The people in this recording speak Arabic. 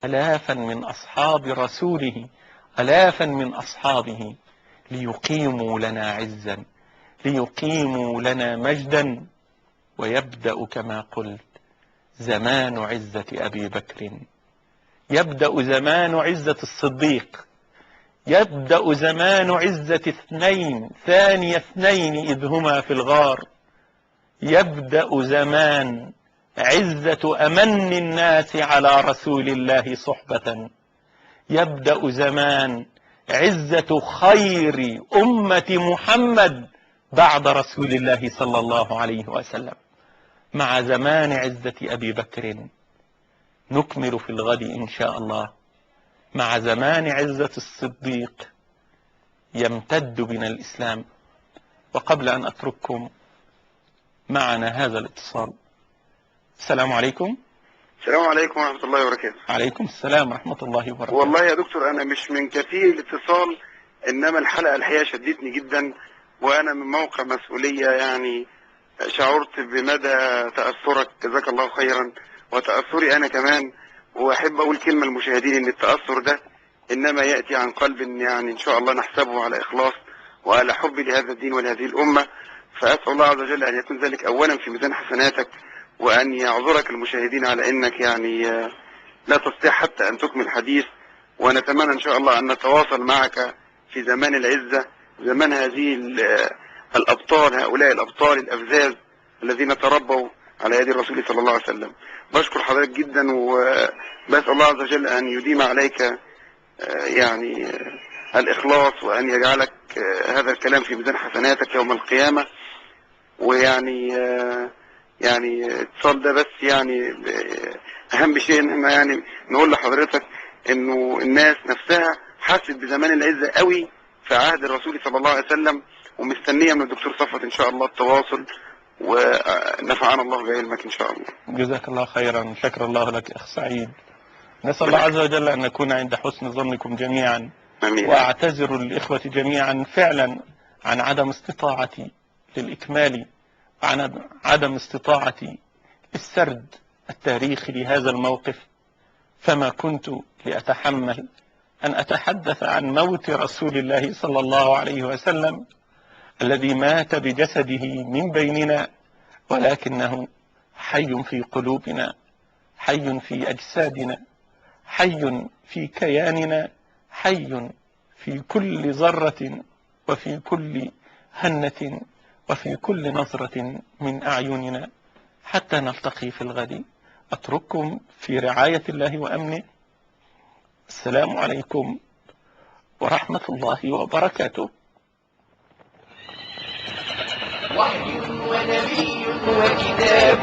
آلافا من أصحاب رسوله، آلافا من أصحابه، ليقيموا لنا عزا، ليقيموا لنا مجدا. ويبدأ كما قلت زمان عزة أبي بكر، يبدأ زمان عزة الصديق، يبدأ زمان عزة اثنين ثاني اثنين إذ هما في الغار، يبدأ زمان عزة أمن الناس على رسول الله صحبة، يبدأ زمان عزة خير أمة محمد بعد رسول الله صلى الله عليه وسلم. مع زمان عزة أبي بكر نكمل في الغد إن شاء الله. مع زمان عزة الصديق يمتد بنا الإسلام. وقبل أن أترككم معنا هذا الاتصال. السلام عليكم. السلام عليكم ورحمة الله وبركاته. عليكم السلام ورحمة الله وبركاته. والله يا دكتور أنا مش من كثير الاتصال، إنما الحلقة الحقيقة شدتني جدا، وأنا من موقع مسؤولية يعني شعرت بمدى تأثرك، جزاك الله خيرا، وتأثري أنا كمان. وأحب أقول كلمة للمشاهدين إن التأثر ده إنما يأتي عن قلب يعني إن شاء الله نحسبه على إخلاص وعلى حب لهذا الدين ولهذه الأمة. فأسأل الله عز وجل أن يكون ذلك أولا في ميزان حسناتك، وأن يعذرك المشاهدين على أنك يعني لا تستطيع حتى أن تكمل الحديث. ونتمنى إن شاء الله أن نتواصل معك في زمان العزة، زمان هذه الأبطال، هؤلاء الأبطال الأفزاز الذين تربوا على يد الرسول صلى الله عليه وسلم. بشكر حضرتك جدا، وبسأل الله عز وجل أن يديم عليك يعني الإخلاص، وأن يجعلك هذا الكلام في ميزان حسناتك يوم القيامة. ويعني اتصال ده بس يعني أهم شيء إن يعني نقول لحضرتك إنه الناس نفسها حست بزمان العزة قوي في عهد الرسول صلى الله عليه وسلم، ومستنية من الدكتور صفوت إن شاء الله التواصل، ونفعنا الله بعلمك إن شاء الله. جزاك الله خيرا. شكر الله لك أخ سعيد. نسأل الله عز وجل أن نكون عند حسن ظنكم جميعا. آمين. وأعتذر للإخوة جميعا فعلا عن عدم استطاعتي للإكمال، وعن عدم استطاعتي للسرد التاريخي لهذا الموقف. فما كنت لأتحمل أن أتحدث عن موت رسول الله صلى الله عليه وسلم الذي مات بجسده من بيننا، ولكنه حي في قلوبنا، حي في أجسادنا، حي في كياننا، حي في كل ذرة، وفي كل هنة، وفي كل نظرة من أعيننا، حتى نلتقي في الغد. أترككم في رعاية الله وأمنه. السلام عليكم ورحمة الله وبركاته. وحي ونبي وكتاب